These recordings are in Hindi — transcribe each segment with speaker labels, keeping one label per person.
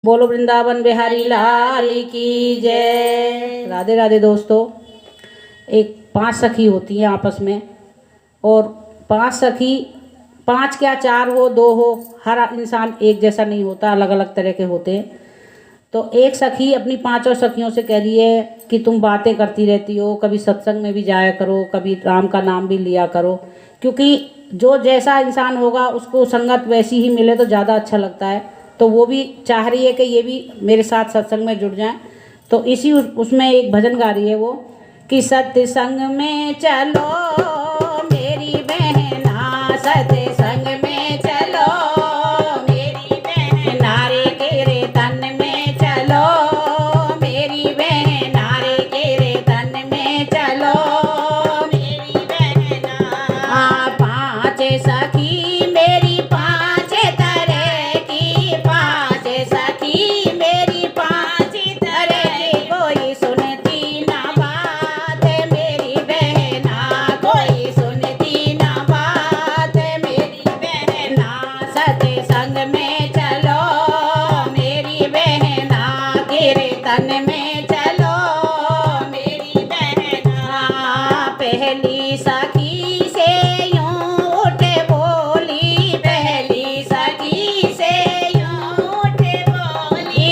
Speaker 1: बोलो वृंदावन बिहारी लाल की जय। राधे राधे दोस्तों। एक 5 सखी होती हैं आपस में, और 5 सखी, 5 क्या 4 हो 2 हो, हर इंसान एक जैसा नहीं होता, अलग अलग तरह के होते हैं। तो एक सखी अपनी 5 सखियों से कह रही है कि तुम बातें करती रहती हो, कभी सत्संग में भी जाया करो, कभी राम का नाम भी लिया करो, क्योंकि जो जैसा इंसान होगा उसको संगत वैसी ही मिले तो ज़्यादा अच्छा लगता है। तो वो भी चाह रही है कि ये भी मेरे साथ सत्संग में जुड़ जाएं। तो इसी उसमें एक भजन गा रही है वो कि सत्संग में चलो मेरी बहना, सत्संग में चलो मेरी बहना रे, तेरे तन में चलो मेरी बहना रे, तेरे तन में चलो मेरी बहना। 5 सखी मेरी 5 तरह की, 5 सखी मेरी 5 तरह की, कोई सुनती ना बात मेरी बहना, कोई सुनती ना बात मेरी बहना। सत्संग में चलो मेरी बहना, तेरे तन में चलो मेरी बहना। पहली सखी से यूं उठ बोली, पहली सखी से यूं उठ बोली,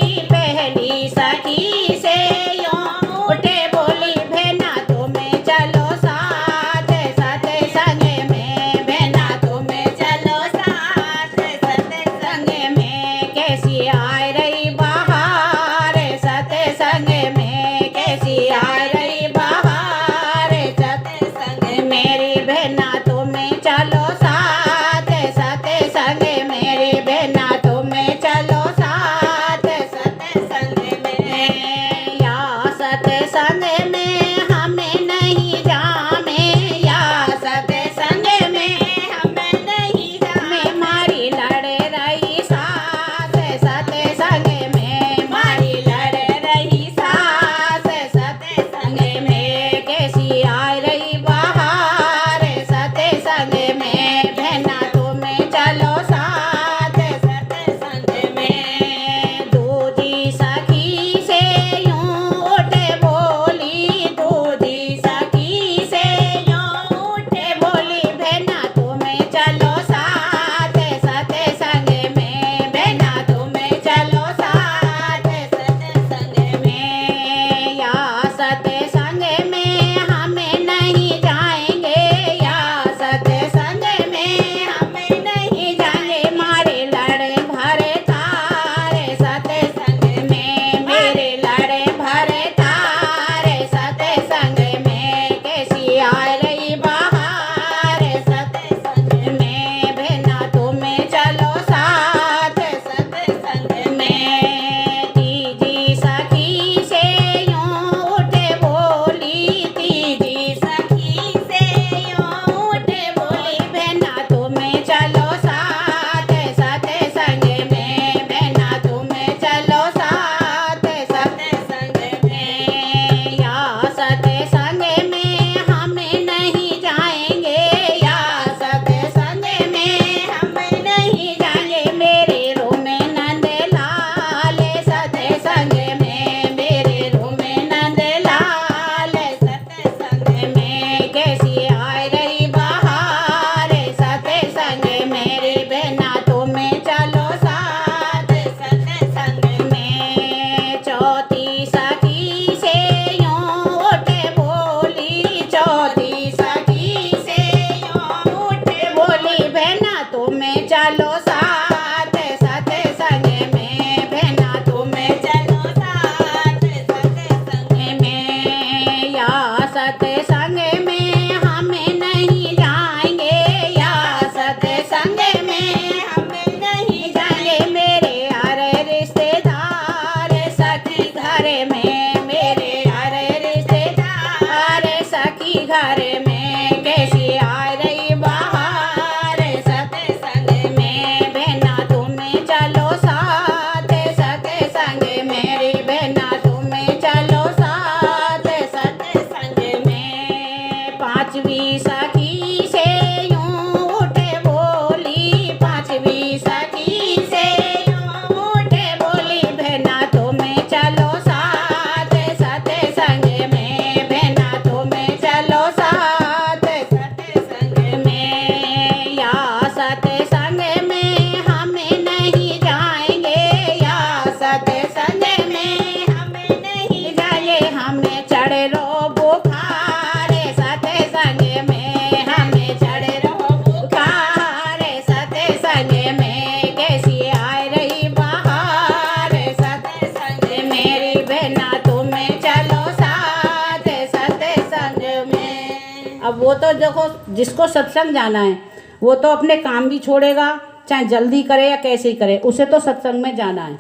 Speaker 1: वो तो देखो जिसको सत्संग जाना है वो तो अपने काम भी छोड़ेगा, चाहे जल्दी करे या कैसे ही करे, उसे तो सत्संग में जाना है।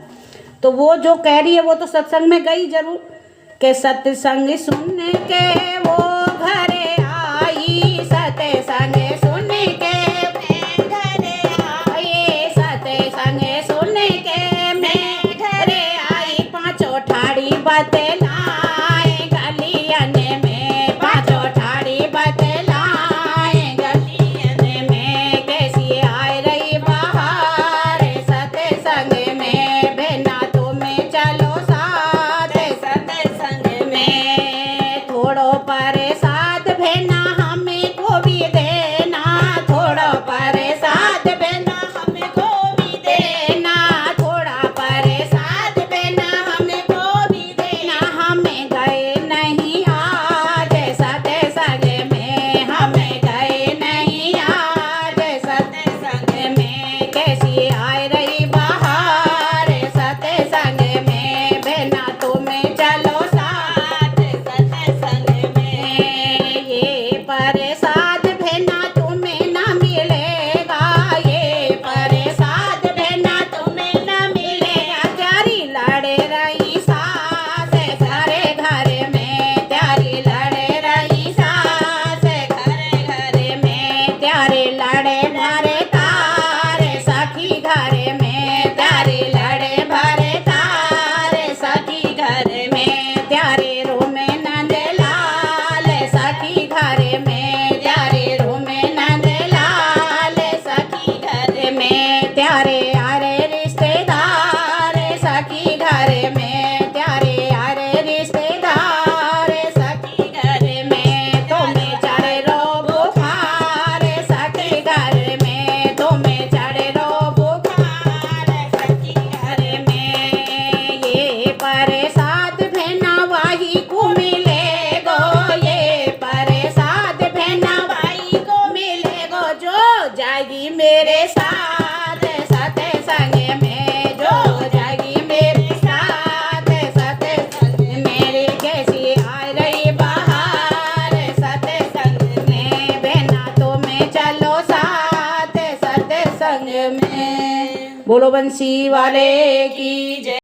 Speaker 1: तो वो जो कह रही है वो तो सत्संग में गई जरूर, के सत्संग सुन के वो घरे आई, सत्संग सुन के मैं घरे आई, सत्संग सुन के मैं घरे आई, पांचों ठाड़ी बतलाए गलियन में, पांचों ठाड़ी बतलाए गलियन में, कैसी आए रही बहार सत्संग में, बहना तुम्हें चलो साथ सत्संग में, थोड़ो प्रसाद बहना हमें को भी देना, थोड़ो प्रसाद बहना हमें को भी देना, थोड़ा प्रसाद बहना हमें को भी देना, हमें गए नहीं आज सत्संग में, हमें गए नहीं आज सत्संग में, कैसी आए रही बहार सत्संग में, बहना तुम्हें चलो साथ सत्संग में, ये प्रसाद बहना तुम्हें न मिलेगा, ये प्रसाद बहना तुम्हें न मिलेगा, त्यारी लड़े रही सास सारे घर में, त्यारी लड़े रही सास घर घर में, त्यारे लड़े भरे तारे सखी घर में, त्यारे लड़े भरे तारे सखी घर में, त्यारे रोमे नंद लाल सखी घर में, त्यारे रोमे नंद लाल सखी घर में, त्यारे आरे रिश्तेदार सखी घर में, त्यारे आरे रिश्तेदार सखी घर में, तुम्हें चढ़े रो बुखार सखी घर में, तुम्हें चढ़े रो बुखार सखी घर में, ये प्रसाद बहना वाही को मिलेगो, ये प्रसाद बहना वाही को मिलेगो, जो जाएगी मेरे साथ सत्संग में, जो जाएगी मेरे साथ सत्संग में, मेरी कैसी आ रही बहार सत्संग में, बहना तुम्हें चलो साथ सत्संग में। बोलो बंसी वाले की जय।